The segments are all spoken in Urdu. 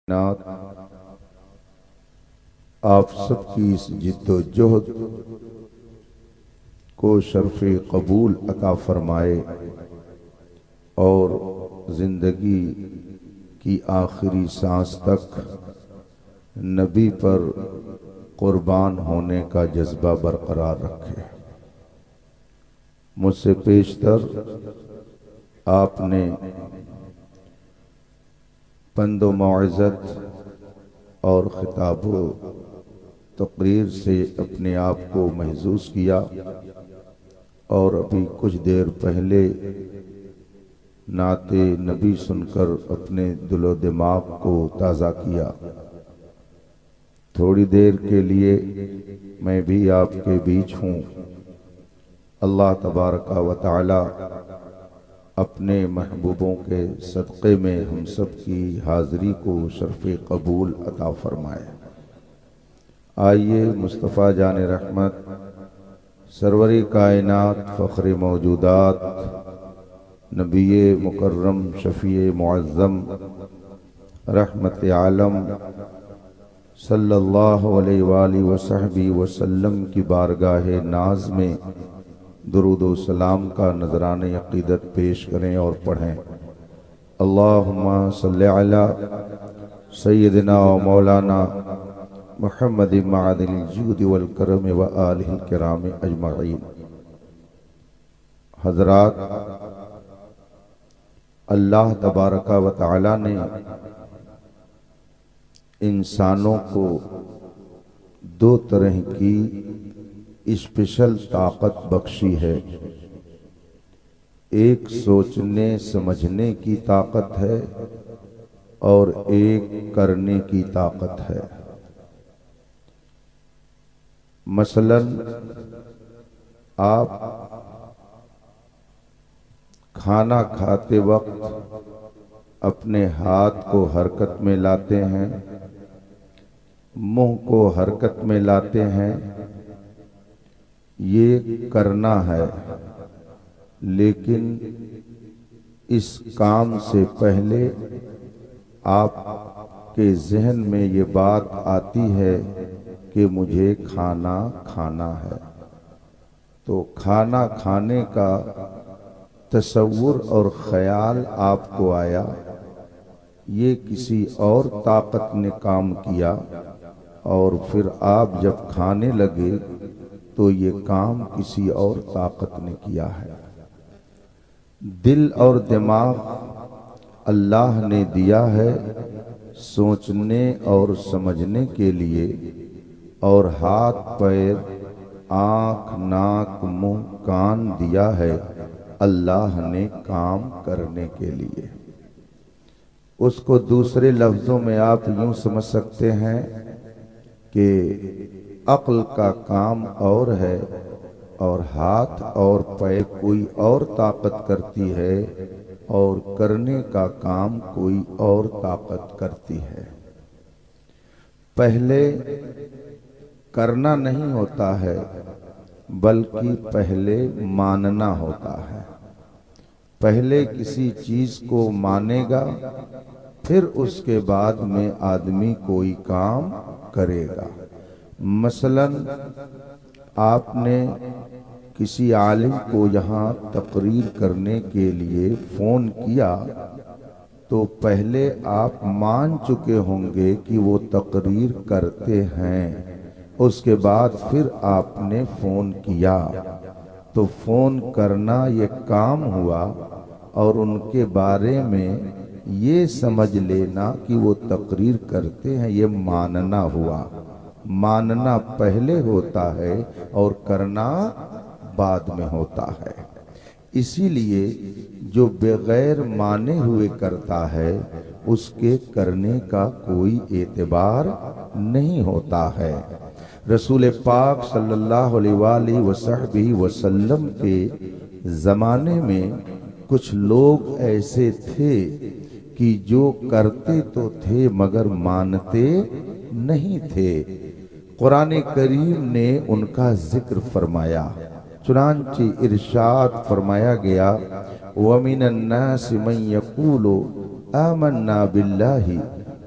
کائنات آپ سب کی اس جد و جہد کو شرف قبول عطا فرمائے اور زندگی کی آخری سانس تک نبی پر قربان ہونے کا جذبہ برقرار رکھے۔ مجھ سے پیشتر آپ نے پند و موعظت اور خطاب و تقریر سے اپنے آپ کو محظوظ کیا، اور ابھی کچھ دیر پہلے نعت نبی سن کر اپنے دل و دماغ کو تازہ کیا۔ تھوڑی دیر کے لیے میں بھی آپ کے بیچ ہوں۔ اللہ تبارک و تعالی اپنے محبوبوں کے صدقے میں ہم سب کی حاضری کو شرف قبول عطا فرمائے۔ آئیے مصطفیٰ جان رحمت سروری کائنات فخر موجودات نبی مکرم شفیع معظم رحمت عالم صلی اللہ علیہ وآلہ وصحبہ وسلم کی بارگاہ ناز میں درود و سلام کا نذران عقیدت پیش کریں اور پڑھیں۔ اللہم صلی علی سیدنا و مولانا محمد معدن الجود والکرم و آلہ الکرام اجمعین۔ حضرات، اللہ تبارک و تعالی نے انسانوں کو دو طرح کی اسپیشل طاقت بخشی ہے۔ ایک سوچنے سمجھنے کی طاقت ہے اور ایک کرنے کی طاقت ہے۔ مثلا آپ کھانا کھاتے وقت اپنے ہاتھ کو حرکت میں لاتے ہیں، منہ کو حرکت میں لاتے ہیں، یہ کرنا ہے، لیکن اس کام سے پہلے آپ کے ذہن میں یہ بات آتی ہے کہ مجھے کھانا کھانا ہے، تو کھانا کھانے کا تصور اور خیال آپ کو آیا، یہ کسی اور طاقت نے کام کیا، اور پھر آپ جب کھانے لگے تو یہ کام کسی اور طاقت نے کیا ہے۔ دل اور دماغ اللہ نے دیا ہے سوچنے اور سمجھنے کے لیے، اور ہاتھ پیر آنکھ ناک منہ کان دیا ہے اللہ نے کام کرنے کے لیے۔ اس کو دوسرے لفظوں میں آپ یوں سمجھ سکتے ہیں کہ عقل کا کام اور ہے اور ہاتھ اور پیر کوئی اور طاقت کرتی ہے، اور کرنے کا کام کوئی اور طاقت کرتی ہے۔ پہلے کرنا نہیں ہوتا ہے بلکہ پہلے ماننا ہوتا ہے۔ پہلے کسی چیز کو مانے گا، پھر اس کے بعد میں آدمی کوئی کام کرے گا۔ مثلا آپ نے کسی عالم کو یہاں تقریر کرنے کے لیے فون کیا تو پہلے آپ مان چکے ہوں گے کہ وہ تقریر کرتے ہیں، اس کے بعد پھر آپ نے فون کیا، تو فون کرنا یہ کام ہوا، اور ان کے بارے میں یہ سمجھ لینا کہ وہ تقریر کرتے ہیں یہ ماننا ہوا۔ ماننا پہلے ہوتا ہے اور کرنا بعد میں ہوتا ہے۔ اسی لیے جو بغیر مانے ہوئے کرتا ہے اس کے کرنے کا کوئی اعتبار نہیں ہوتا ہے۔ رسول پاک صلی اللہ علیہ وآلہ وصحبہ وسلم کے زمانے میں کچھ لوگ ایسے تھے کہ جو کرتے تو تھے مگر مانتے نہیں تھے۔ قرآن کریم نے ان کا ذکر فرمایا، چنانچہ ارشاد فرمایا گیا وَمِنَ النَّاسِ مَن يَقُولُ آمَنَّا بِاللَّهِ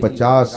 50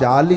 40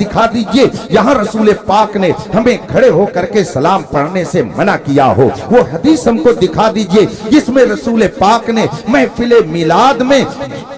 دکھا دیجئے یہاں رسول پاک نے ہمیں کھڑے ہو کر کے سلام پڑھنے سے منع کیا ہو، وہ حدیث ہم کو دکھا دیجئے جس میں رسول پاک نے محفل میلاد میں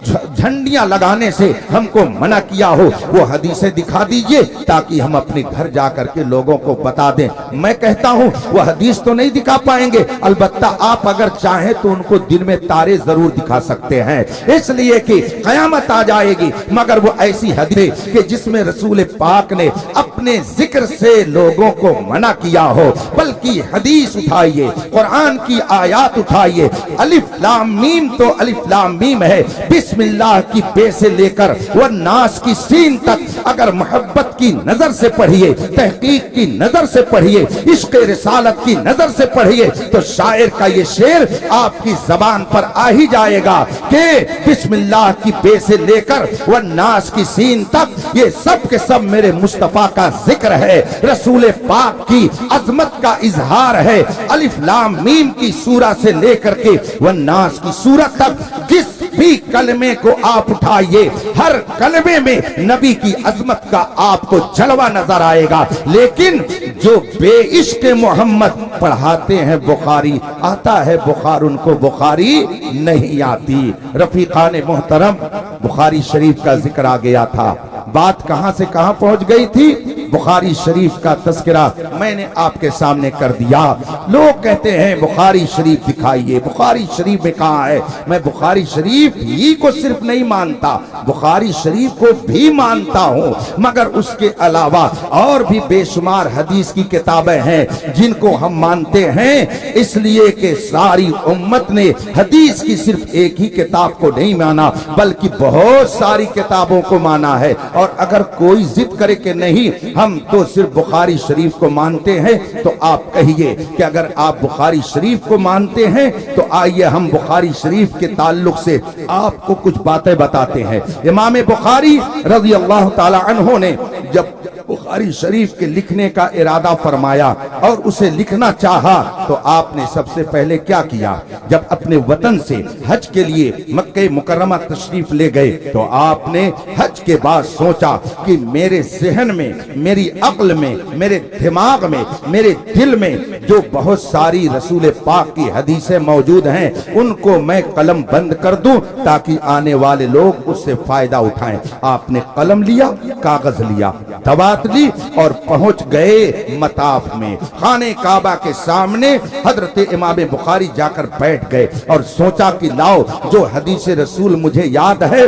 جھنڈیاں لگانے سے ہم کو منع کیا ہو، وہ حدیثیں دکھا دیجئے تاکہ ہم اپنے گھر جا کر کے لوگوں کو بتا دیں۔ میں کہتا ہوں وہ حدیث تو نہیں دکھا پائیں گے، البتہ آپ اگر چاہیں تو ان کو دن میں تارے ضرور دکھا سکتے ہیں، اس لیے کہ قیامت آ جائے گی مگر وہ ایسی حدیث کہ جس میں رسول پاک نے اپنے ذکر سے لوگوں کو منع کیا ہو، بلکہ حدیث اٹھائیے، قرآن کی آیات اٹھائیے، الف لام میم تو الف لام میم ہے، بسم اللہ کی بے سے لے کر والناس کی سین تک اگر محبت کی نظر سے پڑھیے، تحقیق کی نظر سے پڑھیے، عشق رسالت کی نظر سے پڑھیے تو شاعر کا یہ شعر آپ کی زبان پر آ ہی جائے گا کہ بسم اللہ کی بے سے لے کر والناس کی سین تک یہ سب کے سب میرے مصطفیٰ کا ذکر ہے، رسول پاک کی عظمت کا اظہار ہے۔ الف لام میم کی سورہ سے لے کر کے والناس کی سورت تک جس بھی کلمے کو آپ اٹھائیے ہر کلمے میں نبی کی عظمت کا آپ کو جلوہ نظر آئے گا، لیکن جو بے عشق محمد پڑھاتے ہیں بخاری آتا ہے بخار ان کو بخاری نہیں آتی۔ رفیقان محترم بخاری شریف کا ذکر آ گیا تھا، بات کہاں سے کہاں پہنچ گئی تھی؟ بخاری شریف کا تذکرہ میں نے آپ کے سامنے کر دیا۔ لوگ کہتے ہیں بخاری شریف دکھائیے، بخاری شریف میں کہاں ہے؟ میں بخاری شریف ہی کو صرف نہیں مانتا، بخاری شریف کو بھی مانتا ہوں، مگر اس کے علاوہ اور بھی بے شمار حدیث کی کتابیں ہیں جن کو ہم مانتے ہیں، اس لیے کہ ساری امت نے حدیث کی صرف ایک ہی کتاب کو نہیں مانا بلکہ بہت ساری کتابوں کو مانا ہے۔ اور اگر کوئی ضد کرے کہ نہیں ہم تو صرف بخاری شریف کو مانتے ہیں تو آپ کہیے کہ اگر آپ بخاری شریف کو مانتے ہیں تو آئیے ہم بخاری شریف کے تعلق سے آپ کو کچھ باتیں بتاتے ہیں۔ امام بخاری رضی اللہ تعالی عنہ نے جب بخاری شریف کے لکھنے کا ارادہ فرمایا اور اسے لکھنا چاہا تو آپ نے سب سے پہلے کیا کیا؟ جب اپنے وطن سے حج کے لیے مکہ مکرمہ تشریف لے گئے تو آپ نے حج کے بعد سوچا کہ میرے ذہن میں، میری عقل میں، میرے دماغ میں، میرے دل میں جو بہت ساری رسول پاک کی حدیثیں موجود ہیں ان کو میں قلم بند کر دوں تاکہ آنے والے لوگ اس سے فائدہ اٹھائیں۔ آپ نے قلم لیا، کاغذ لیا، دوات لی اور پہنچ گئے مطاف میں، خانہ کعبہ کے سامنے حضرت امام بخاری جا کر بیٹھ گئے اور سوچا کہ لاؤ جو حدیث رسول مجھے یاد ہے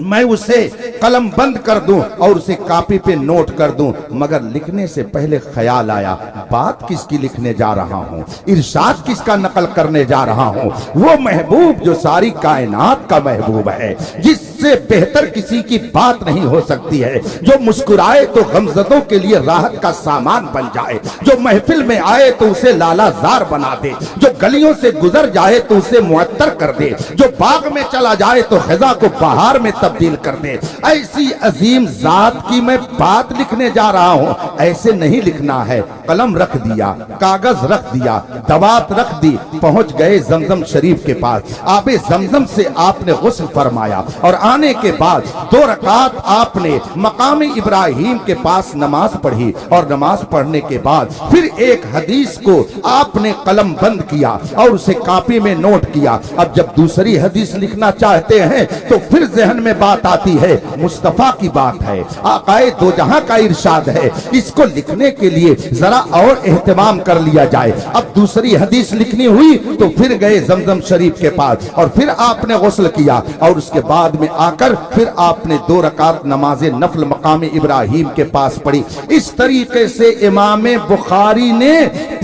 میں اسے قلم بند کر دوں اور اسے کاپی پہ نوٹ کر دوں، مگر لکھنے سے پہلے خیال آیا بات کس کی لکھنے جا رہا ہوں، ارشاد کس کا نقل کرنے جا رہا ہوں؟ وہ محبوب جو ساری کائنات کا محبوب ہے، جس سے بہتر کسی کی بات نہیں ہو سکتی ہے، جو مسکرائے تو غمزدوں کے لیے راحت کا سامان بن جائے، جو محفل میں آئے تو اسے لالا زار بنا دے، جو گلیوں سے گزر جائے تو اسے معطر کر دے، جو باغ میں چلا جائے تو خزاں کو بہار میں تبدیل کر دے، ایسی عظیم ذات کی میں بات لکھنے جا رہا ہوں۔ ایسے نہیں لکھنا ہے، قلم رکھ دیا، کاغذ رکھ دیا، دوات رکھ دی، پہنچ گئے زمزم شریف کے پاس، آب زمزم سے آپ نے غسل فرمایا اور آنے کے بعد 2 رکعت آپ نے مقام ابراہیم کے پاس نماز پڑھی اور نماز پڑھنے کے بعد پھر ایک حدیث کو آپ نے قلم بند کیا اور اسے کاپی میں نوٹ کیا۔ اب جب دوسری حدیث لکھنا چاہتے ہیں تو پھر ذہن میں بات آتی ہے مصطفیٰ کی بات ہے، آقائے دو جہاں کا ارشاد ہے، اس کو لکھنے کے لیے ذرا اور اہتمام کر لیا جائے۔ اب دوسری حدیث لکھنی ہوئی تو پھر گئے زمزم شریف کے پاس اور پھر آپ نے غسل کیا اور اس کے بعد میں آ کر پھر آپ نے 2 رکعت نماز نفل مقام ابراہیم کے پاس پڑھی۔ اس طریقے سے امام بخاری نے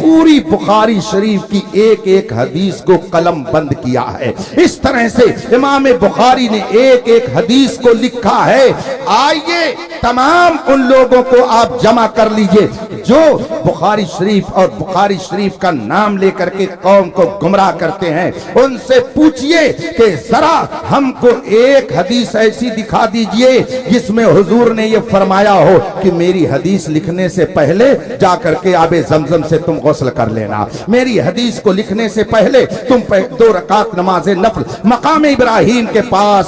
پوری بخاری شریف کی ایک ایک حدیث کو قلم بند کیا ہے۔ اس طرح سے امام بخاری نے ایک ایک حدیث کو لکھا ہے۔ آئیے تمام ان لوگوں کو آپ جمع کر لیجئے جو بخاری شریف اور بخاری شریف کا نام لے کر کے قوم کو گمراہ کرتے ہیں ان سے پوچھئے کہ ذرا ہم کو ایک حدیث ایسی دکھا دیجئے جس میں حضور نے یہ فرمایا ہو کہ میری حدیث لکھنے سے پہلے جا کر کے آب زمزم سے تم غسل کر لینا، میری حدیث کو لکھنے سے پہلے تم 2 رکعت نماز نفل مقام ابراہیم کے پاس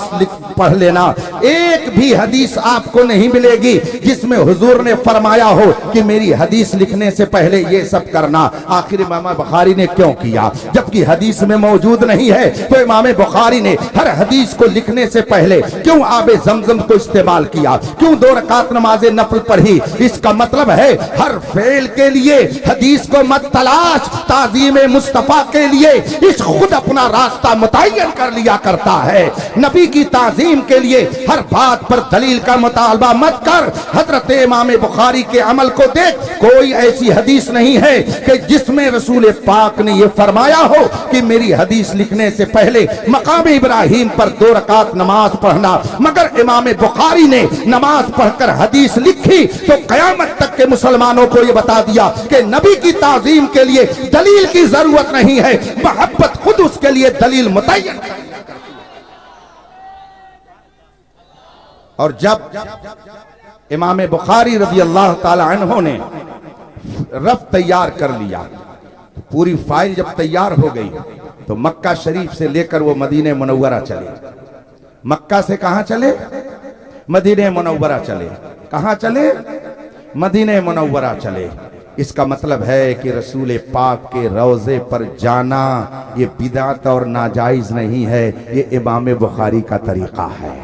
پڑھ لینا۔ ایک بھی حدیث آپ کو نہیں ملے گی جس میں حضور نے فرمایا ہو کہ میری حدیث لکھنے سے پہلے یہ سب کرنا۔ آخر امام بخاری نے کیوں کیا؟ جبکہ حدیث میں موجود نہیں ہے تو امام بخاری نے ہر حدیث کو لکھنے سے پہلے کیوں آب زمزم کو استعمال کیا؟ کیوں 2 رکعت نماز نفل پڑھی؟ اس کا مطلب ہے ہر فعل کے لیے حدیث کو مت تلاش، تعظیم مصطفیٰ کے لیے اس خود اپنا راستہ متعین کر لیا کرتا ہے۔ نبی کی تعظیم کے لیے ہر بات پر دلیل کا مطالبہ مت کر۔ حضرت امام بخاری کے عمل کو دیکھ، کوئی ایسی حدیث نہیں ہے کہ جس میں رسول پاک نے یہ فرمایا ہو کہ میری حدیث لکھنے سے پہلے مقام ابراہیم پر 2 رکعت نماز پڑھنا، مگر امام بخاری نے نماز پڑھ کر حدیث لکھی تو قیامت تک کے مسلمانوں کو یہ بتا دیا کہ نبی کی تعظیم کے لیے دلیل کی ضرورت نہیں ہے، محبت خود اس کے لیے دلیل متعین کر۔ اور جب امام بخاری رضی اللہ تعالی عنہ نے رف تیار کر لیا، پوری فائل جب تیار ہو گئی تو مکہ شریف سے لے کر وہ مدینہ منورہ چلے۔ مکہ سے کہاں چلے؟ مدینہ منورہ چلے۔ کہاں چلے؟ مدینہ منورہ چلے۔ اس کا مطلب ہے کہ رسول پاک کے روضے پر جانا یہ بدعت اور ناجائز نہیں ہے، یہ امام بخاری کا طریقہ ہے۔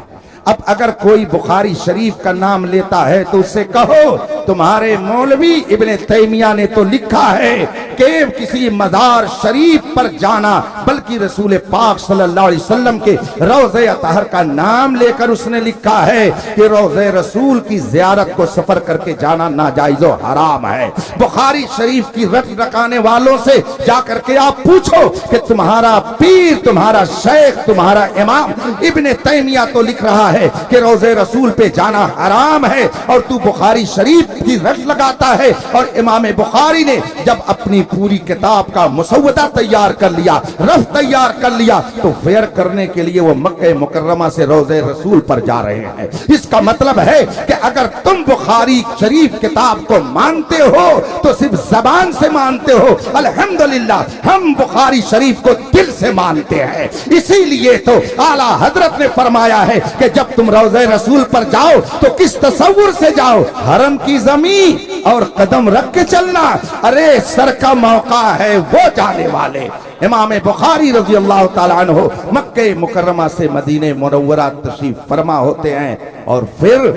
اب اگر کوئی بخاری شریف کا نام لیتا ہے تو اسے کہو تمہارے مولوی ابن تیمیہ نے تو لکھا ہے کہ کسی مزار شریف پر جانا، بلکہ رسول پاک صلی اللہ علیہ وسلم کے روضہ اطہر کا نام لے کر اس نے لکھا ہے کہ روضہ رسول کی زیارت کو سفر کر کے جانا ناجائز و حرام ہے۔ بخاری شریف کی رٹ رکانے والوں سے جا کر کے آپ پوچھو کہ تمہارا پیر، تمہارا شیخ، تمہارا امام ابن تیمیہ تو لکھ رہا ہے کہ روضہ رسول پہ جانا حرام ہے، اور تو بخاری شریف کی رٹ لگاتا ہے۔ اور امام بخاری نے جب اپنی پوری کتاب کا مسودہ تیار کر لیا، رف تیار کر لیا، تو فیر کرنے کے لیے وہ مکہ مکرمہ سے روضہ رسول پر جا رہے ہیں۔ اس کا مطلب ہے کہ اگر تم بخاری شریف کتاب کو مانتے ہو تو صرف زبان سے مانتے ہو، الحمدللہ ہم بخاری شریف کو دل سے مانتے ہیں۔ اسی لیے تو اعلیٰ حضرت نے فرمایا ہے کہ جب تم روضہ رسول پر جاؤ تو کس تصور سے جاؤ؟ حرم کی زمین اور قدم رکھ کے چلنا، ارے سر کا موقع ہے وہ جانے والے۔ امام بخاری رضی اللہ تعالیٰ عنہ مکہ مکرمہ سے مدینہ منورہ تشریف فرما ہوتے ہیں، اور پھر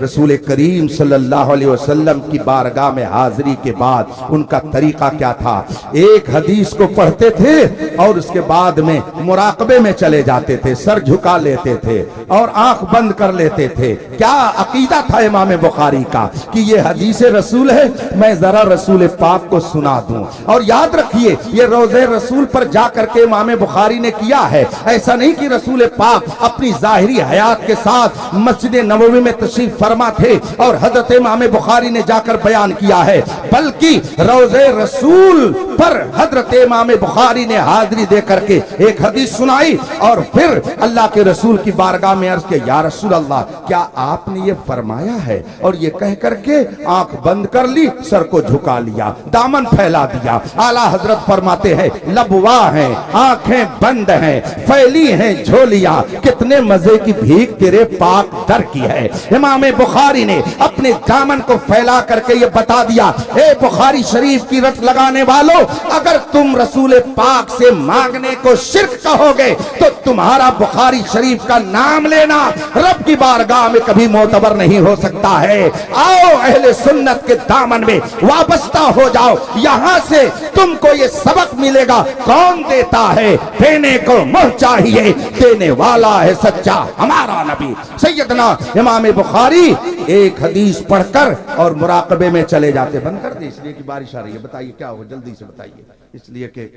رسول کریم صلی اللہ علیہ وسلم کی بارگاہ میں حاضری کے بعد ان کا طریقہ کیا تھا؟ ایک حدیث کو پڑھتے تھے اور اس کے بعد میں مراقبے میں چلے جاتے تھے، سر جھکا لیتے تھے اور آنکھ بند کر لیتے تھے۔ کیا عقیدہ تھا امام بخاری کا کہ یہ حدیث رسول ہے، میں ذرا رسول پاک کو سنا دوں۔ اور یاد رکھیے یہ روضہ رسول پر جا کر کے امام بخاری نے کیا ہے، ایسا نہیں کہ رسول پاک اپنی ظاہری حیات کے ساتھ مسجد نبوی میں تشریف فرما تھے اور حضرت امام بخاری نے جا کر بیان کیا ہے، بلکہ روضہ رسول پر حضرت امام بخاری نے حاضری دے کر کے ایک حدیث سنائی، اور پھر اللہ کے رسول کی بارگاہ میں عرض کہ یا رسول اللہ کیا آپ نے یہ فرمایا ہے؟ اور یہ کہہ کر کے آنکھ بند کر لی، سر کو جھکا لیا، دامن پھیلا دیا۔ اعلیٰ حضرت فرماتے ہیں لبوا ہیں، آنکھیں بند ہیں، پھیلی ہیں جھولیاں، کتنے مزے کی بھیک تیرے پاک در کی ہے۔ امام بخاری نے اپنے دامن کو پھیلا کر کے یہ بتا دیا، اے بخاری شریف کی رٹ لگانے والوں، اگر تم رسول پاک سے مانگنے کو شرک کہو گے تو تمہارا بخاری شریف کا نام لینا رب کی بارگاہ میں کبھی معتبر نہیں ہو سکتا ہے۔ آؤ اہل سنت کے دامن میں وابستہ ہو جاؤ، یہاں سے تم کو یہ سبق ملے گا کون دیتا ہے، دینے کو منہ چاہیے، دینے والا ہے سچا ہمارا نبی۔ سیدنا امام بخاری ایک حدیث پڑھ کر اور مراقبے میں چلے جاتے۔ بند کر دیں اس لیے کہ بارش آ رہی ہے، بتائیے کیا ہو، جلدی سے بتائیے، اس لیے کہ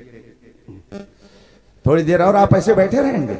تھوڑی دیر اور آپ ایسے بیٹھے رہیں گے۔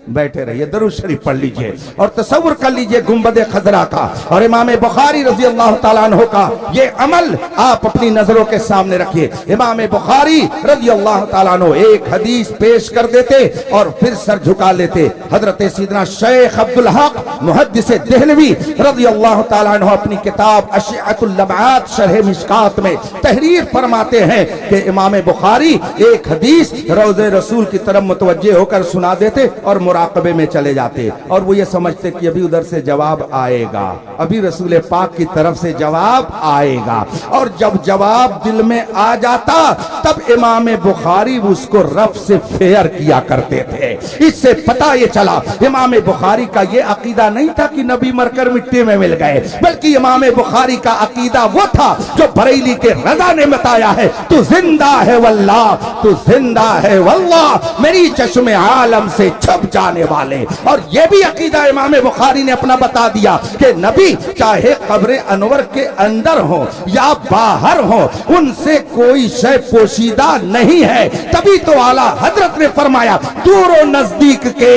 بیٹھے رہیے, درود شریف پڑھ لیجئے اور تصور کر لیجئے گنبد خضرا کا اور امام بخاری رضی اللہ تعالیٰ عنہ کا یہ عمل آپ اپنی نظروں کے سامنے رکھیے. امام بخاری رضی اللہ تعالیٰ عنہ ایک حدیث پیش کر دیتے اور پھر سر جھکا لیتے. حضرت سیدنا شیخ عبدالحق محدث دہلوی رضی اللہ تعالیٰ عنہ اپنی کتاب اشعۃ اللمعات شرح مشکات میں تحریر فرماتے ہیں کہ امام بخاری ایک حدیث روض رسول کی طرف متوجہ ہو کر سنا دیتے اور مراقبے میں چلے جاتے اور وہ یہ سمجھتے کہ ابھی ادھر سے جواب آئے گا, ابھی رسول پاک کی طرف سے جواب آئے گا. اور جب جواب دل میں آ جاتا تب امام بخاری اس کو رف سے فیر کیا کرتے تھے. اس سے پتہ یہ چلا امام بخاری کا یہ عقیدہ نہیں تھا کہ نبی مر کر مٹی میں مل گئے, بلکہ امام بخاری کا عقیدہ وہ تھا جو بریلی کے رضا نے بتایا ہے, تو زندہ ہے واللہ, تو زندہ ہے واللہ, میری چشم عالم سے چھپ جانے والے. اور یہ بھی عقیدہ امام بخاری نے اپنا بتا دیا کہ نبی چاہے قبر انور کے اندر ہو یا باہر ہو, ان سے کوئی شے پوشیدہ نہیں ہے. تبھی تو اعلیٰ حضرت نے فرمایا دور و نزدیک کے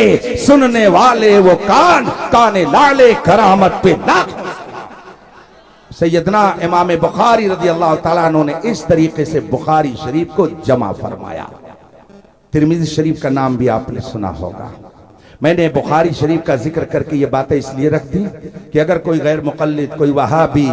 سننے والے وہ کان, کان لالے کرامت پہ لاکھ. سیدنا امام بخاری رضی اللہ تعالیٰ عنہ نے اس طریقے سے بخاری شریف کو جمع فرمایا. ترمذی شریف کا نام بھی آپ نے سنا ہوگا. میں نے بخاری شریف کا ذکر کر کے یہ باتیں اس لیے رکھ دی کہ اگر کوئی غیر مقلد, کوئی وہابی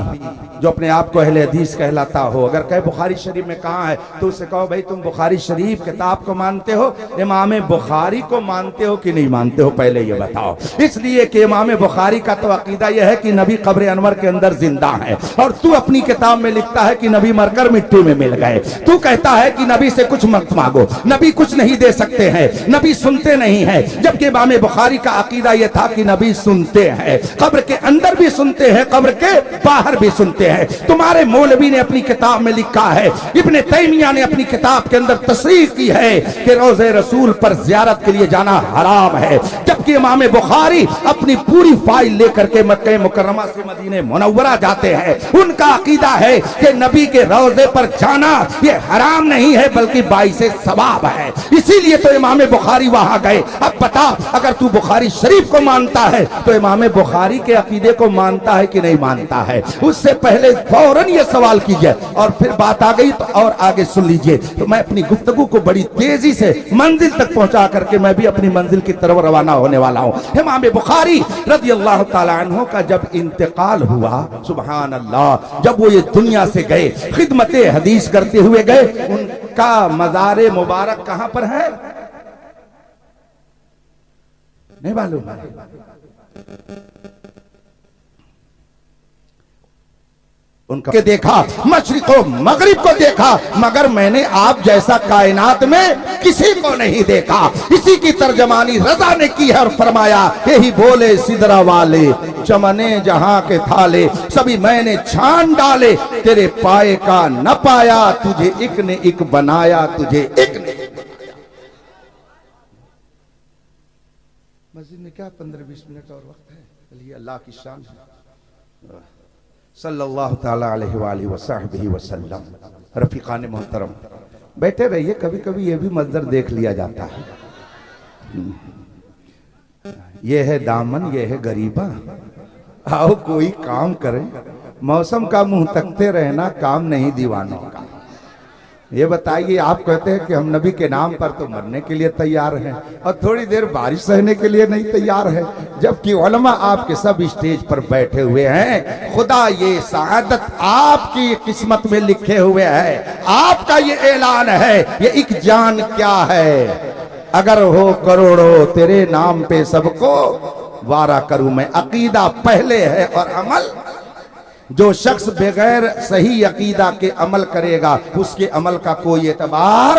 جو اپنے آپ کو اہل حدیث کہلاتا ہو, اگر کہے بخاری شریف میں کہاں ہے, تو اسے کہو بھئی تم بخاری شریف کتاب کو مانتے ہو, امام بخاری کو مانتے ہو کہ نہیں مانتے ہو, پہلے یہ بتاؤ. اس لیے کہ امام بخاری کا تو عقیدہ یہ ہے کہ نبی قبر انور کے اندر زندہ ہے, اور تو اپنی کتاب میں لکھتا ہے کہ نبی مر کر مٹی میں مل گئے. تو کہتا ہے کہ نبی سے کچھ مت مانگو, نبی کچھ نہیں دے سکتے ہیں, نبی سنتے نہیں ہیں, جبکہ امام بخاری کا عقیدہ یہ تھا کہ نبی سنتے ہیں, قبر کے اندر بھی سنتے ہیں, قبر کے باہر بھی سنتے ہیں. تمہارے مولوی نے اپنی کتاب میں لکھا ہے, ابن تیمیہ نے اپنی کتاب کے اندر تصریح کی ہے کہ روض رسول پر زیارت کے لیے جانا حرام ہے, جبکہ امام بخاری اپنی پوری فائل لے کر کے مکہ مکرمہ سے مدینہ منورہ جاتے ہیں. ان کا عقیدہ ہے کہ نبی کے روضے پر جانا یہ حرام نہیں ہے بلکہ باعث ثواب ہے. اسی لیے تو امام بخاری وہاں گئے. اب بتا, اگر تو بخاری شریف کو مانتا ہے تو امام بخاری کے عقیدے کو مانتا ہے کہ نہیں مانتا ہے. اس سے پہلے فوراً یہ سوال کیجئے, اور پھر بات آ گئی تو اور آگے سن لیجئے. تو میں اپنی گفتگو کو بڑی تیزی سے منزل تک پہنچا کر کے میں بھی اپنی منزل کی طرف روانہ ہونے والا ہوں. امام بخاری رضی اللہ تعالیٰ عنہ کا جب انتقال ہوا, سبحان اللہ, جب وہ یہ دنیا سے گئے, خدمت حدیث کرتے ہوئے گئے, ان کا مزار مبارک کہاں پر ہے نہیں معلوم. ان کا دیکھا, مشرق و مغرب کو دیکھا, مگر میں نے آپ جیسا کائنات میں کسی کو نہیں دیکھا. اسی کی ترجمانی رضا نے کی ہے اور فرمایا یہی بولے سدرا والے, چمنے جہاں کے تھالے سبھی میں نے چھان ڈالے, تیرے پائے کا نہ پایا, تجھے ایک نے ایک بنایا, تجھے ایک نے. مسجد میں کیا 15-20 منٹ اور وقت ہے, چلیے اللہ کی شان ہے. صلی اللہ تعالیٰ علیہ وآلہ وصحبہ وسلم. رفیقان محترم بیٹھے رہیے, کبھی کبھی یہ بھی منظر دیکھ لیا جاتا ہے. یہ ہے دامن, یہ ہے غریبہ, آؤ کوئی کام کریں. موسم کا منہ تکتے رہنا کام نہیں دیوانوں کا. یہ بتائیے, آپ کہتے ہیں کہ ہم نبی کے نام پر تو مرنے کے لیے تیار ہیں اور تھوڑی دیر بارش سہنے کے لیے نہیں تیار ہے, جبکہ علماء آپ کے سب اسٹیج پر بیٹھے ہوئے ہیں. خدا یہ سعادت آپ کی قسمت میں لکھے ہوئے ہے, آپ کا یہ اعلان ہے. یہ ایک جان کیا ہے, اگر ہو کروڑوں تیرے نام پہ سب کو وارا کروں میں. عقیدہ پہلے ہے اور عمل. جو شخص بغیر صحیح عقیدہ کے عمل کرے گا اس کے عمل کا کوئی اعتبار.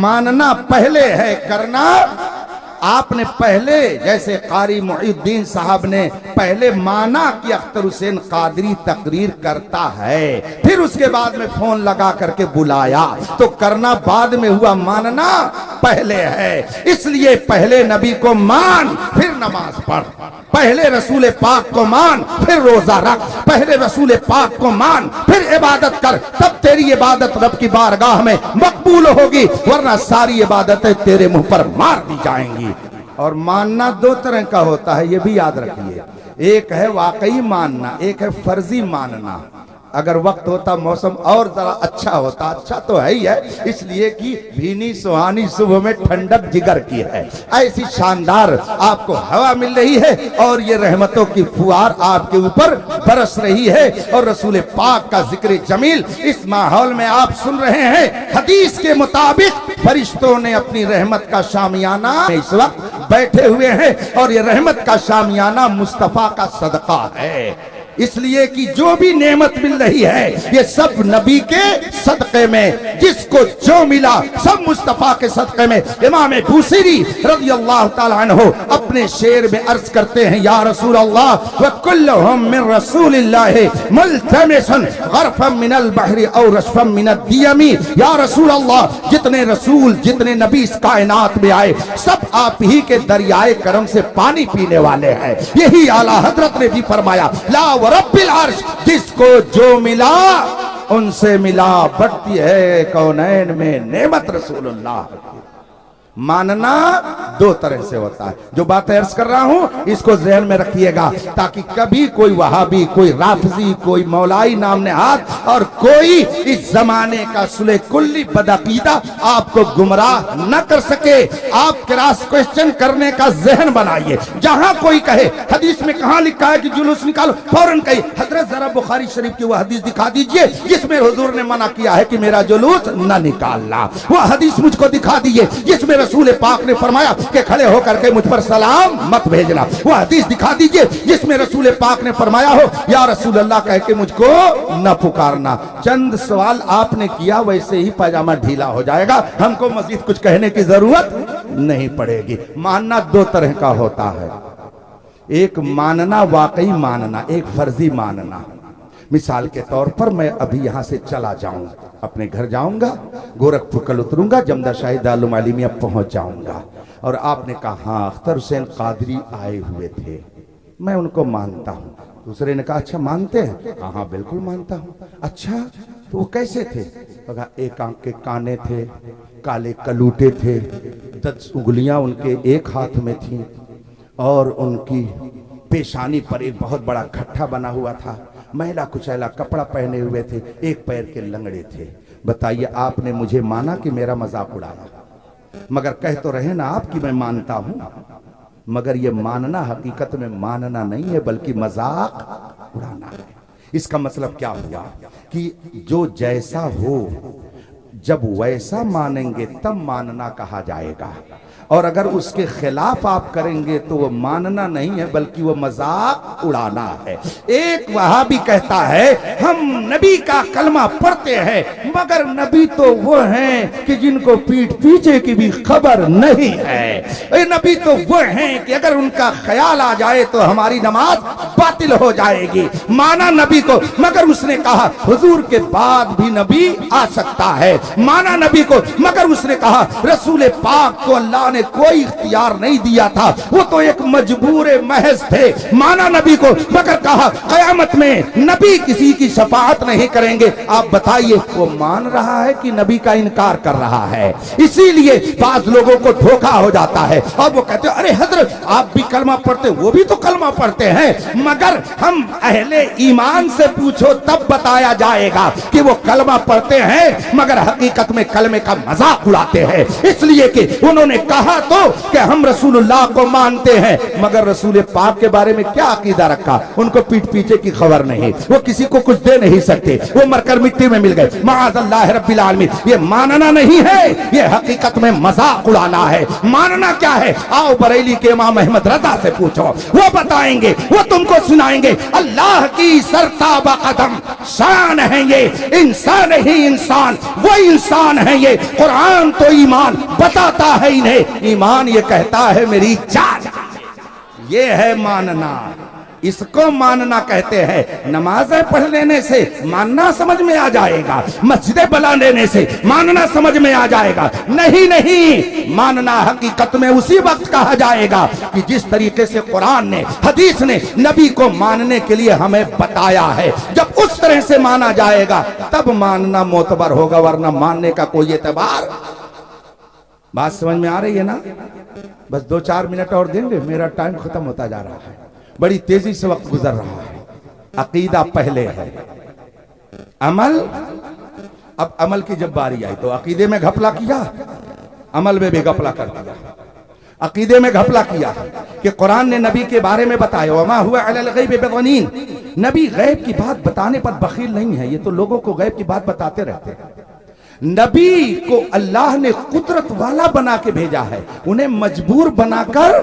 ماننا پہلے ہے, کرنا آپ نے پہلے, جیسے قاری محی الدین صاحب نے پہلے مانا کہ اختر حسین قادری تقریر کرتا ہے, پھر اس کے بعد میں فون لگا کر کے بلایا, تو کرنا بعد میں ہوا, ماننا پہلے ہے. اس لیے پہلے نبی کو مان, پھر نماز پڑھ. پہلے رسول پاک کو مان, پھر روزہ رکھ. پہلے رسول پاک کو مان, پھر عبادت کر, تب تیری عبادت رب کی بارگاہ میں مقبول ہوگی, ورنہ ساری عبادتیں تیرے منہ پر مار دی جائیں گی. اور ماننا دو طرح کا ہوتا ہے، یہ بھی یاد رکھیے، ایک ہے واقعی ماننا، ایک ہے فرضی ماننا۔ اگر وقت ہوتا موسم اور ذرا اچھا ہوتا، اچھا تو ہے ہی ہے، اس لیے کہ بھینی سہانی صبح میں ٹھنڈک جگر کی ہے، ایسی شاندار آپ کو ہوا مل رہی ہے اور یہ رحمتوں کی فوار آپ کے اوپر برس رہی ہے، اور رسول پاک کا ذکر جمیل اس ماحول میں آپ سن رہے ہیں۔ حدیث کے مطابق فرشتوں نے اپنی رحمت کا شامیانہ اس وقت بیٹھے ہوئے ہیں، اور یہ رحمت کا شامیانہ مصطفیٰ کا صدقہ ہے، اس لیے کہ جو بھی نعمت مل رہی ہے یہ سب نبی کے صدقے میں، جس کو جو ملا سب مصطفیٰ کے صدقے میں۔ امام بوصیری رضی اللہ تعالیٰ عنہ اپنے شعر میں عرض کرتے ہیں، یا رسول اللہ وَكُلُّهُم مِّن رسول اللہ ملتمسا غرفا من البحر او رشفا من الدیم۔ یا رسول اللہ جتنے رسول جتنے نبی اس کائنات میں آئے سب آپ ہی کے دریائے کرم سے پانی پینے والے ہیں۔ یہی اعلیٰ حضرت نے بھی فرمایا، لا رب العرش، جس کو جو ملا ان سے ملا، بڑھتی ہے کونین میں نعمت رسول اللہ۔ ماننا دو طرح سے ہوتا ہے، جو بات عرض کر رہا ہوں اس کو ذہن میں رکھیے گا، تاکہ کبھی کوئی وہابی، کوئی رافضی، کوئی مولائی نام نہاد اور کوئی اس زمانے کا صلح کلی بدعقیدہ آپ کو گمراہ نہ کر سکے۔ آپ کراس کوئسچن کرنے کا ذہن بنائیے، جہاں کوئی کہے حدیث میں کہاں لکھا ہے کہ جلوس نکالو، فوراً کہیے حضرت ذرا بخاری شریف کی وہ حدیث دکھا دیجئے جس میں حضور نے منع کیا ہے کہ میرا جلوس نہ نکالنا، وہ حدیث مجھ کو دکھا دیجئے جس میں رسول پاک نے فرمایا کہ کھڑے ہو کر کے مجھ پر سلام مت بھیجنا، وہ حدیث دکھا دیجئے جس میں رسول پاک نے فرمایا ہو یا رسول اللہ کہہ کے مجھ کو نہ پکارنا۔ چند سوال آپ نے کیا، ویسے ہی پاجامہ ڈھیلا ہو جائے گا، ہم کو مزید کچھ کہنے کی ضرورت نہیں پڑے گی۔ ماننا دو طرح کا ہوتا ہے، ایک ماننا واقعی ماننا، ایک فرضی ماننا۔ مثال کے طور پر میں ابھی یہاں سے چلا جاؤں، اپنے گھر جاؤں گا، گورکھپور کل اتروں گا، جمدہ شاہی دارالعلوم عالیمیہ پہنچ جاؤں گا، اور آپ نے کہا ہاں اختر حسین قادری آئے ہوئے تھے، میں ان کو مانتا ہوں۔ دوسرے نے کہا اچھا مانتے ہیں؟ ہاں بالکل مانتا ہوں۔ اچھا تو وہ کیسے تھے؟ کہا ایک آنکھ کے کانے تھے، کالے کلوٹے تھے، 10 انگلیاں ان کے ایک ہاتھ میں تھیں، اور ان کی پیشانی پر ایک بہت بڑا کھٹا بنا ہوا تھا، میلا کچیلا کپڑا پہنے ہوئے تھے، ایک پیر کے لنگڑے تھے۔ بتائیے آپ نے مجھے مانا کہ میرا مذاق اڑایا؟ مگر کہہ تو رہے نا آپ کہ میں مانتا ہوں، مگر یہ ماننا حقیقت میں ماننا نہیں ہے بلکہ مذاق اڑانا ہے۔ اس کا مطلب کیا ہوا کہ جو جیسا ہو جب ویسا مانیں گے تب ماننا کہا جائے گا، اور اگر اس کے خلاف آپ کریں گے تو وہ ماننا نہیں ہے بلکہ وہ مذاق اڑانا ہے۔ ایک وہابی کہتا ہے ہم نبی کا کلمہ پڑھتے ہیں مگر نبی تو وہ ہیں کہ جن کو پیٹھ پیچھے کی بھی خبر نہیں ہے، نبی تو وہ ہیں کہ اگر ان کا خیال آ جائے تو ہماری نماز باطل ہو جائے گی۔ مانا نبی کو، مگر اس نے کہا حضور کے بعد بھی نبی آ سکتا ہے۔ مانا نبی کو، مگر اس نے کہا رسول پاک کو اللہ نے کوئی اختیار نہیں دیا تھا، وہ تو ایک مجبور محض تھے۔ مانا نبی کو، مگر کہا قیامت میں نبی کسی کی شفاعت نہیں کریں گے۔ آپ بتائیے وہ مان رہا ہے کہ نبی کا انکار کر رہا ہے؟ اسی لیے بعض لوگوں کو دھوکہ ہو جاتا ہے اور وہ کہتے ہیں ارے حضرت آپ بھی کلمہ پڑھتے، وہ بھی تو کلمہ پڑھتے ہیں، مگر ہم اہل ایمان سے پوچھو تب بتایا جائے گا کہ وہ کلمہ پڑھتے ہیں مگر حقیقت میں کلمے کا مذاق اڑاتے ہیں۔ اس لیے کہ انہوں نے کہا تو کہ ہم رسول اللہ کو مانتے ہیں مگر رسول پاک کے بارے میں کیا عقیدہ رکھا؟ ان کو پیٹھ پیچھے کی خبر نہیں، وہ کسی کو کچھ دے نہیں سکتے، وہ مر کر مٹی میں مل گئے، معاذ اللہ رب العالمین۔ یہ ماننا نہیں ہے، یہ حقیقت میں مذاق اڑانا ہے۔ ماننا کیا ہے؟ آؤ بریلی کے امام احمد رضا سے پوچھو، وہ بتائیں گے، وہ تم کو سنائیں گے۔ اللہ کی سرتابہ قدم شان ہے یہ، انسان ہی انسان، وہ انسان ہے یہ۔ قرآن تو ایمان بتاتا ہے انہیں، ایمان یہ کہتا ہے میری جان۔ یہ ہے ماننا، اس کو ماننا کہتے ہیں۔ نمازیں پڑھ لینے سے ماننا سمجھ میں آ جائے گا، مسجدیں بنا لینے سے ماننا سمجھ میں آ جائے گا؟ نہیں نہیں، ماننا حقیقت میں اسی وقت کہا جائے گا کہ جس طریقے سے قرآن نے، حدیث نے نبی کو ماننے کے لیے ہمیں بتایا ہے۔ جب اس طرح سے مانا جائے گا تب ماننا معتبر ہوگا، ورنہ ماننے کا کوئی اعتبار بات سمجھ میں آ رہی ہے نا؟ بس 2-4 منٹ اور دیں گے، میرا ٹائم ختم ہوتا جا رہا ہے، بڑی تیزی سے وقت گزر رہا ہے۔ عقیدہ پہلے ہے، عمل، اب عمل کی جب باری آئی تو عقیدے میں گھپلا کیا، عمل میں بھی گھپلا کر دیا۔ عقیدے میں گھپلا کیا کہ قرآن نے نبی کے بارے میں بتایا وما هو علی الغیب بضنین، نبی غیب کی بات بتانے پر بخیل نہیں ہے، یہ تو لوگوں کو غیب کی بات بتاتے رہتے ہیں۔ نبی کو اللہ نے قدرت والا بنا کے بھیجا ہے، انہیں مجبور بنا کر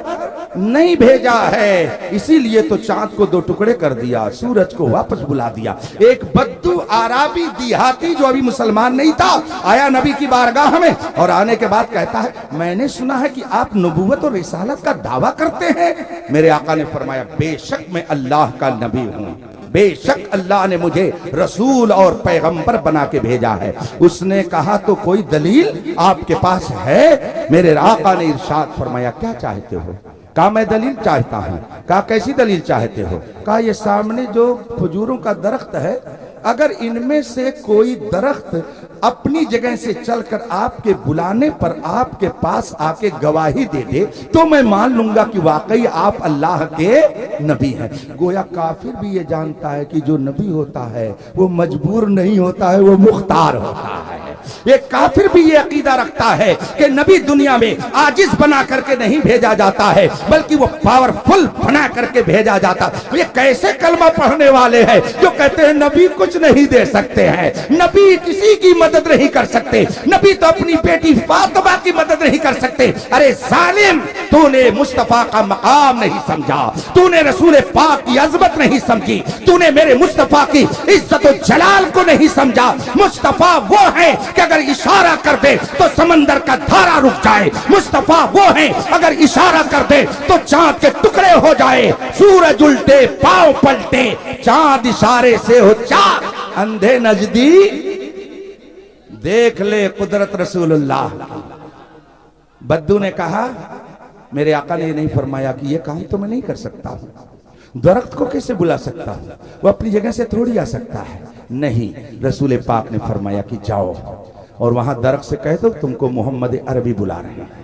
نہیں بھیجا ہے، اسی لیے تو چاند کو 2 ٹکڑے کر دیا، سورج کو واپس بلا دیا۔ ایک بدو عربی دیہاتی جو ابھی مسلمان نہیں تھا آیا نبی کی بارگاہ میں، اور آنے کے بعد کہتا ہے میں نے سنا ہے کہ آپ نبوت اور رسالت کا دعویٰ کرتے ہیں۔ میرے آقا نے فرمایا بے شک میں اللہ کا نبی ہوں، بے شک اللہ نے مجھے رسول اور پیغمبر بنا کے بھیجا ہے۔ اس نے کہا تو کوئی دلیل آپ کے پاس ہے؟ میرے آقا نے ارشاد فرمایا کیا چاہتے ہو؟ کہا میں دلیل چاہتا ہوں۔ کہا کیسی دلیل چاہتے ہو؟ کہا یہ سامنے جو کھجوروں کا درخت ہے، اگر ان میں سے کوئی درخت اپنی جگہ سے چل کر آپ کے بلانے پر آپ کے پاس آ کے گواہی دے دے تو میں مان لوں گا کہ واقعی آپ اللہ کے نبی ہیں۔ گویا کافر بھی یہ جانتا ہے کہ جو نبی ہوتا ہے وہ مجبور نہیں ہوتا ہے، وہ مختار ہوتا ہے۔ یہ کافر بھی یہ عقیدہ رکھتا ہے کہ نبی دنیا میں عاجز بنا کر کے نہیں بھیجا جاتا ہے بلکہ وہ پاورفل بنا کر کے بھیجا جاتا ہے۔ یہ کیسے کلمہ پڑھنے والے ہیں جو کہتے ہیں نبی کچھ نہیں دے سکتے ہیں، نبی کسی کی مدد نہیں کر سکتے، نبی تو اپنی بیٹی فاطمہ کی مدد نہیں کر سکتے۔ ارے ظالم، تو نے مصطفیٰ کا مقام نہیں سمجھا، تو نے رسول پاک کی عظمت نہیں سمجھی، تو نے میرے مصطفیٰ کی عزت و جلال کو نہیں سمجھا۔ مصطفیٰ وہ ہے کہ اگر اشارہ کر دے تو سمندر کا دھارا رک جائے، مصطفیٰ وہ ہے اگر اشارہ کر دے تو چاند کے ٹکڑے ہو جائے، سورج الٹے پاؤں پلٹے، چاند اشارے سے ہو چار، اندھے نجدی دیکھ لے قدرت رسول اللہ کی۔ بدو نے کہا میرے آقا نے یہ نہیں فرمایا کہ یہ کام تو میں نہیں کر سکتا ہوں، درخت کو کیسے بلا سکتا ہوں، وہ اپنی جگہ سے تھوڑی آ سکتا ہے۔ نہیں، رسول پاک نے فرمایا کہ جاؤ اور وہاں درخت سے کہہ دو تم کو محمد عربی بلا رہے ہیں۔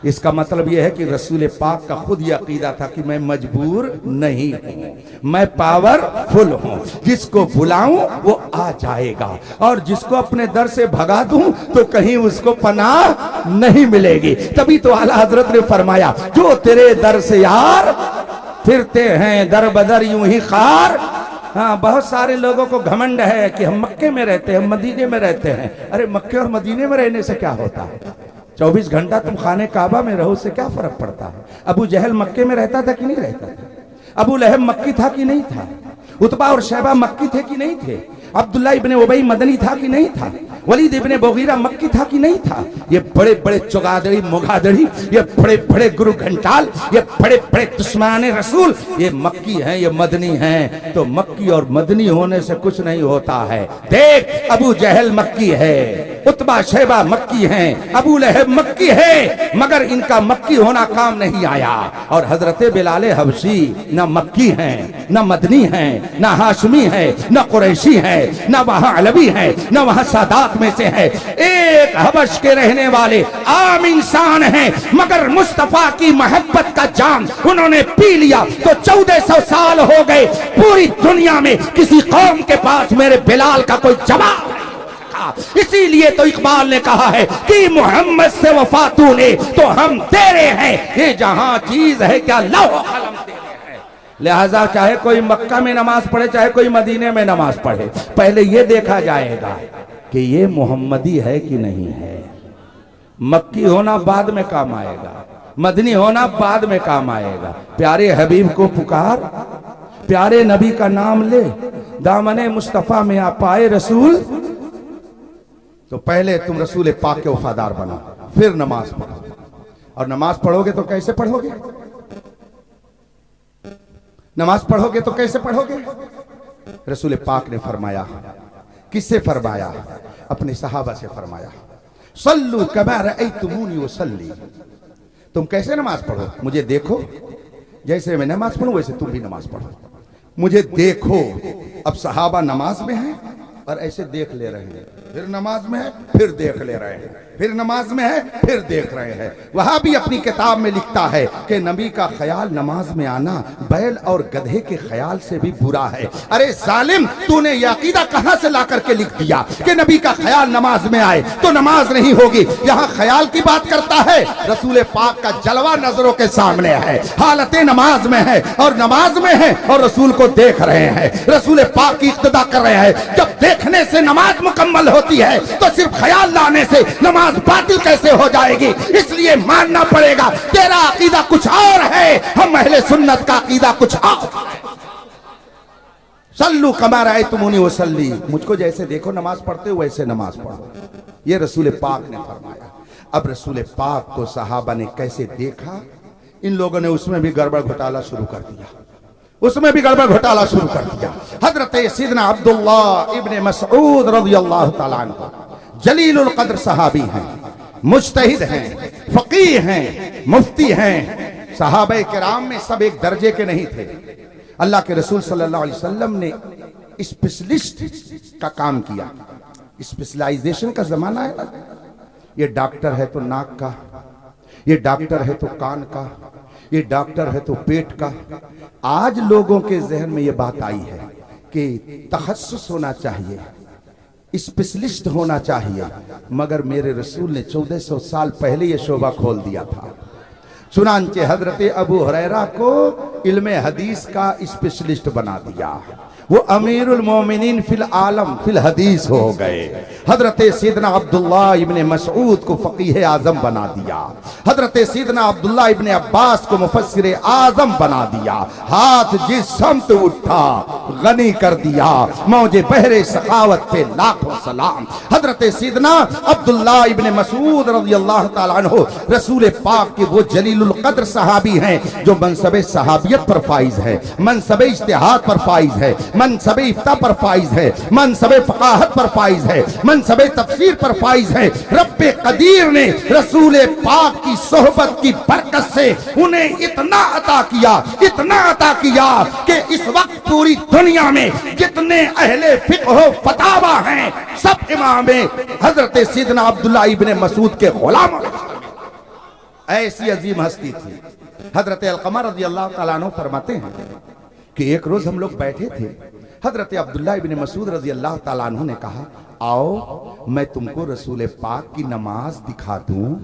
اس کا مطلب یہ ہے کہ رسول پاک کا خود یہ عقیدہ تھا کہ میں مجبور نہیں ہوں، میں پاور فل ہوں، جس کو بلاؤں وہ آ جائے گا، اور جس کو اپنے در سے بھگا دوں تو کہیں اس کو پناہ نہیں ملے گی۔ تبھی تو اعلیٰ حضرت نے فرمایا جو تیرے در سے یار پھرتے ہیں در بدر یوں ہی خار۔ ہاں، بہت سارے لوگوں کو گھمنڈ ہے کہ ہم مکے میں رہتے ہیں، ہم مدینے میں رہتے ہیں۔ ارے مکے اور مدینے میں رہنے سے کیا ہوتا ہے؟ 24 گھنٹہ تم خانہ کعبہ میں رہو، سے کیا فرق پڑتا ہے؟ ابو جہل مکے میں رہتا تھا کہ نہیں رہتا تھا؟ ابو لہب مکی تھا کہ نہیں تھا؟ عتبہ اور شیبہ مکی تھے کہ نہیں تھے؟ عبداللہ ابن ابی مدنی تھا کہ نہیں تھا؟ ولید ابن مغیرہ مکی تھا کہ نہیں تھا؟ یہ بڑے بڑے چگادڑی مغادڑی، یہ بڑے بڑے گرو گھنٹال، یہ بڑے بڑے دشمنان رسول، یہ مکی ہیں، یہ مدنی ہیں۔ تو مکی اور مدنی ہونے سے کچھ نہیں ہوتا ہے۔ دیکھ، ابو جہل مکی ہے، عتبہ شیبہ مکی ہیں، ابو لہب مکی ہے، مگر ان کا مکی ہونا کام نہیں آیا۔ اور حضرت بلال حبشی نہ مکی ہیں، نہ مدنی ہیں، نہ ہاشمی ہیں، نہ قریشی ہیں، نہ وہاں علوی ہیں، نہ وہاں سادات میں سے ہے، ایک حبش کے رہنے والے عام انسان ہیں، مگر مصطفیٰ کی محبت کا جام انہوں نے پی لیا تو 1400 سال ہو گئے، پوری دنیا میں کسی قوم کے پاس میرے بلال کا کوئی جواب نہیں۔ اسی لیے تو اقبال نے کہا ہے کہ محمد سے وفا تو نے تو ہم تیرے ہیں، یہ جہاں چیز ہے کیا لوح و قلم تیرے ہیں۔ لہذا چاہے کوئی مکہ میں نماز پڑھے چاہے کوئی مدینے میں نماز پڑھے، پہلے یہ دیکھا جائے گا کہ یہ محمدی ہے کہ نہیں ہے۔ مکی ہونا بعد میں کام آئے گا، مدنی ہونا بعد میں کام آئے گا۔ پیارے حبیب کو پکار، پیارے نبی کا نام لے، دامن مصطفیٰ میں آ پائے رسول، تو پہلے تم رسول پاک کے وفادار بنا، پھر نماز پڑھو۔ اور نماز پڑھو گے تو کیسے پڑھو گے؟ نماز پڑھو گے تو کیسے پڑھو گے؟ رسول پاک نے فرمایا، کس سے فرمایا؟ اپنے صحابہ سے فرمایا، صلو کما رأیتمونی وصلی، تم کیسے نماز پڑھو؟ مجھے دیکھو، جیسے میں نماز پڑھوں ویسے تم بھی نماز پڑھو، مجھے دیکھو۔ اب صحابہ نماز میں ہیں، اور ایسے دیکھ لے رہے ہیں، پھر نماز میں ہے پھر دیکھ لے رہے ہیں، پھر نماز میں ہے پھر دیکھ رہے ہیں۔ وہاں بھی اپنی کتاب میں لکھتا ہے کہ نبی کا خیال نماز میں آنا بیل اور گدھے کے خیال سے بھی برا ہے۔ ارے ظالم، تو نے یہ عقیدہ کہاں سے لا کر کے لکھ دیا کہ نبی کا خیال نماز میں آئے تو نماز نہیں ہوگی؟ یہاں خیال کی بات کرتا ہے، رسول پاک کا جلوہ نظروں کے سامنے ہے، حالت نماز میں ہے اور نماز میں ہے اور رسول کو دیکھ رہے ہیں، رسول پاک کی اقتدا کر رہے ہیں۔ جب دیکھنے سے نماز مکمل ہوتی ہے تو صرف خیال لانے سے نماز باطل کیسے ہو جائے گی؟ اس لیے ماننا پڑے گا تیرا عقیدہ کچھ اور ہے، ہم اہل سنت کا عقیدہ کچھ اور ہے۔ صلو کما رأیتمونی وصلی، مجھ کو جیسے دیکھو نماز پڑھتے ہو ویسے نماز پڑھو، یہ رسول پاک نے فرمایا۔ اب رسول پاک کو صحابہ نے کیسے دیکھا؟ ان لوگوں نے اس میں بھی گڑبڑ گھوٹالہ شروع کر دیا، اس میں بھی گڑبڑ گھوٹالہ شروع کر دیا۔ حضرت سیدنا عبداللہ ابن مسعود رضی اللہ تعالیٰ عنہ جلیل القدر صحابی ہیں، مجتہد ہیں، فقیہ ہیں، مفتی ہیں۔ صحابہ کرام میں سب ایک درجے کے نہیں تھے۔ اللہ کے رسول صلی اللہ علیہ وسلم نے اسپیشلسٹ کا کام کیا۔ اسپیشلائزیشن کا زمانہ ہے نا، یہ ڈاکٹر ہے تو ناک کا، یہ ڈاکٹر ہے تو کان کا، یہ ڈاکٹر ہے تو پیٹ کا۔ آج لوگوں کے ذہن میں یہ بات آئی ہے کہ تخصص ہونا چاہیے، اسپیشلسٹ ہونا چاہیے، مگر میرے رسول نے 1400 سال پہلے یہ شعبہ کھول دیا تھا۔ چنانچہ حضرت ابو ہریرہ کو علم حدیث کا اسپیشلسٹ بنا دیا، وہ امیر المومنین فی العالم فی الحدیث ہو گئے۔ حضرت سیدنا عبداللہ ابن مسعود کو فقیہ اعظم بنا دیا، حضرت سیدنا عبداللہ ابن عباس کو مفسر اعظم بنا دیا۔ ہاتھ جس سمت اٹھا غنی کر دیا، موج بحر سخاوت پہ لاکھوں سلام۔ حضرت سیدنا عبداللہ ابن مسعود رضی اللہ تعالیٰ عنہ رسول پاک کے وہ جلیل القدر صحابی ہیں جو منصب صحابیت پر فائز ہے، منصب اجتہاد پر فائز ہے، منصب افتاء پر فائز ہے، منصب فقاہت پر فائز ہے، منصب تفسیر پر فائز ہے۔ رب قدیر نے رسول پاک کی صحبت کی برکت سے انہیں اتنا عطا کیا، اتنا عطا کیا کہ اس وقت پوری دنیا میں جتنے اہل فقہ و فتاوی ہیں سب امام حضرت سیدنا عبداللہ ابن مسعود کے غلام۔ ایسی عظیم ہستی تھی۔ حضرت علقمہ رضی اللہ تعالیٰ عنہ فرماتے ہیں کہ ایک روز ہم لوگ بیٹھے تھے، حضرت عبداللہ ابن مسعود رضی اللہ تعالیٰ عنہ نے کہا آؤ میں تم کو رسول پاک کی نماز دکھا دوں،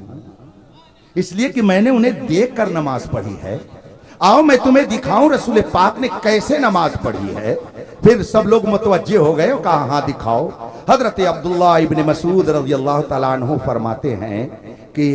اس لیے کہ میں نے انہیں دیکھ کر نماز پڑھی ہے، آؤ میں تمہیں دکھاؤں رسول پاک نے کیسے نماز پڑھی ہے۔ پھر سب لوگ متوجہ ہو گئے اور کہا ہاں دکھاؤ۔ حضرت عبداللہ ابن مسعود رضی اللہ تعالیٰ عنہ فرماتے ہیں کہ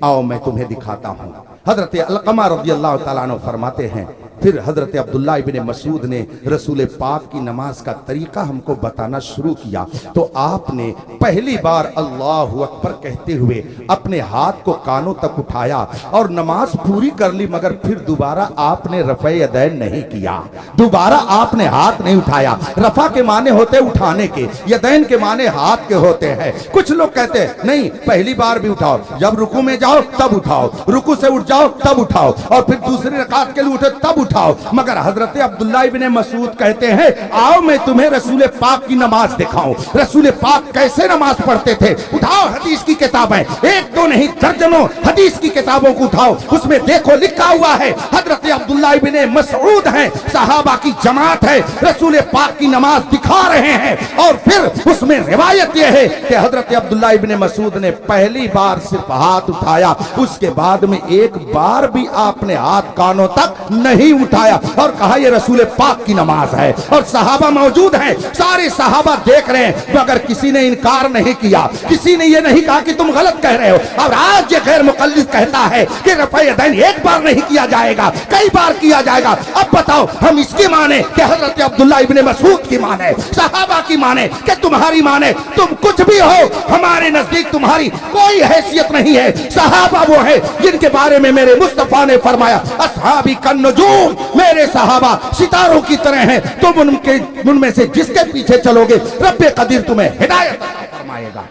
آؤ میں تمہیں دکھاتا ہوں۔ حضرت علقمہ رضی اللہ تعالیٰ عنہ فرماتے ہیں پھر حضرت عبداللہ ابن مسعود نے رسول پاک کی نماز کا طریقہ ہم کو بتانا شروع کیا، تو آپ نے پہلی بار اللہ اکبر کہتے ہوئے اپنے ہاتھ کو کانوں تک اٹھایا اور نماز پوری کر لی، مگر پھر دوبارہ آپ نے رفع یدین نہیں کیا، دوبارہ آپ نے ہاتھ نہیں اٹھایا۔ رفع کے معنی ہوتے اٹھانے کے، یدین کے معنی ہاتھ کے ہوتے ہیں۔ کچھ لوگ کہتے ہیں نہیں پہلی بار بھی اٹھاؤ، جب رکوع میں جاؤ تب اٹھاؤ، رکوع سے اٹھ جاؤ تب اٹھاؤ، اور پھر دوسری رکعت کے لیے اٹھے تب اٹھاؤ۔ مگر حضرت عبداللہ ابن مسعود کہتے ہیں آؤ میں تمہیں رسول پاک کی نماز دکھاؤں، رسول پاک کیسے نماز پڑھتے تھے۔ اٹھاؤ حدیث کی کتابیں، ایک دو نہیں درجنوں حدیث کی کتابوں کو اٹھاؤ، اس میں دیکھو لکھا ہوا ہے حضرت عبداللہ ابن مسعود ہیں، صحابہ کی جماعت ہے، رسول پاک کی نماز دکھا رہے ہیں۔ اور پھر اس میں روایت یہ ہے کہ حضرت عبداللہ ابن مسعود نے پہلی بار صرف ہاتھ اٹھایا، اس کے بعد میں ایک بار بھی آپ نے ہاتھ کانوں تک نہیں اٹھایا، اور کہا یہ رسول پاک کی نماز ہے۔ اور صحابہ موجود ہیں، سارے صحابہ دیکھ رہے ہیں، مگر کسی نے انکار نہیں کیا، کسی نے یہ نہیں کہا کہ تم غلط کہہ رہے ہو۔ اور آج یہ غیر مقلد کہتا ہے کہ رفع یدین ایک بار نہیں کیا جائے گا، کئی بار کیا جائے گا۔ اب بتاؤ ہم اس کی مانے کہ حضرت عبداللہ ابن مسعود کی مانے، صحابہ کی مانے کہ تمہاری مانے؟ تم کچھ بھی ہو، ہمارے نزدیک تمہاری کوئی حیثیت نہیں ہے۔ صحابہ وہ ہیں جن کے بارے میں میرے مصطفیٰ نے فرمایا اصحابی کالنجوم، میرے صحابہ ستاروں کی طرح ہیں، تم ان میں سے جس کے پیچھے چلو گے رب قدیر تمہیں ہدایت فرمائے گا۔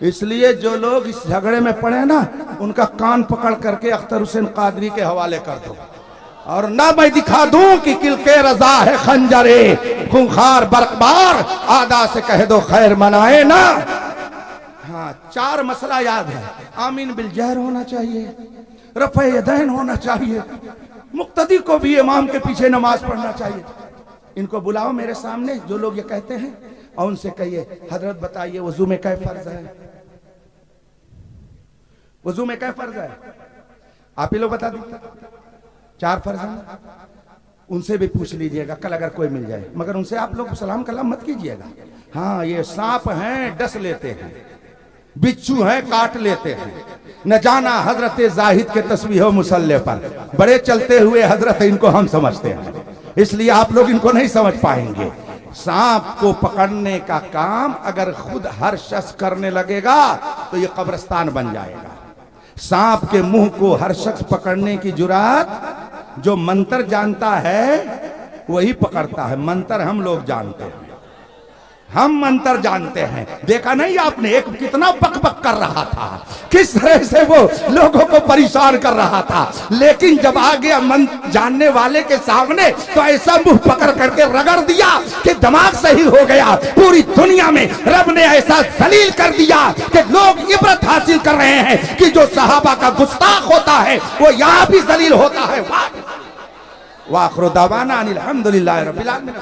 اس لیے جو لوگ اس جھگڑے میں پڑے نا ان کا کان پکڑ کر کے اختر حسین قادری کے حوالے کر دو، اور نہ میں دکھا دوں کہ کل کے رضا ہے خنجرے خونخوار برقبار آدھا سے کہہ دو خیر منائے نا. ہاں 4 مسئلہ یاد ہے. آمین بالجہر ہونا چاہیے, رفع یدین ہونا چاہیے, مقتدی کو بھی امام کے پیچھے نماز پڑھنا چاہیے. ان کو بلاؤ میرے سامنے جو لوگ یہ کہتے ہیں, اور ان سے کہیے حضرت بتائیے وضو میں کیا فرض ہے؟ وضو میں کیا فرض ہے؟ آپ ہی لوگ بتا دیں. 4 فرض ہیں. ان سے بھی پوچھ لیجئے گا کل اگر کوئی مل جائے, مگر ان سے آپ لوگ سلام کلام مت کیجئے گا. ہاں یہ سانپ ہیں ڈس لیتے ہیں, بچھو ہیں کاٹ لیتے ہیں, نہ جانا حضرت زاہد کے تسبیح و مصلی پر بڑے چلتے ہوئے حضرت ان کو ہم سمجھتے ہیں, اس لیے آپ لوگ ان کو نہیں سمجھ پائیں گے. سانپ کو پکڑنے کا کام اگر خود ہر شخص کرنے لگے گا تو یہ قبرستان بن جائے گا. سانپ کے منہ کو ہر شخص پکڑنے کی جرات جو منتر جانتا ہے وہی پکڑتا ہے. منتر ہم لوگ جانتے ہیں, ہم منتر جانتے ہیں. دیکھا نہیں آپ نے ایک کتنا بک بک کر رہا تھا, کس طرح سے وہ لوگوں کو پریشان کر رہا تھا, لیکن جب آ گیا جاننے والے کے سامنے تو ایسا منہ پکڑ کر کے رگڑ دیا کہ دماغ صحیح ہو گیا. پوری دنیا میں رب نے ایسا ذلیل کر دیا کہ لوگ عبرت حاصل کر رہے ہیں کہ جو صحابہ کا گستاخ ہوتا ہے وہ یہاں بھی ذلیل ہوتا ہے. وآخر دعوانا ان الحمدللہ رب العالمین.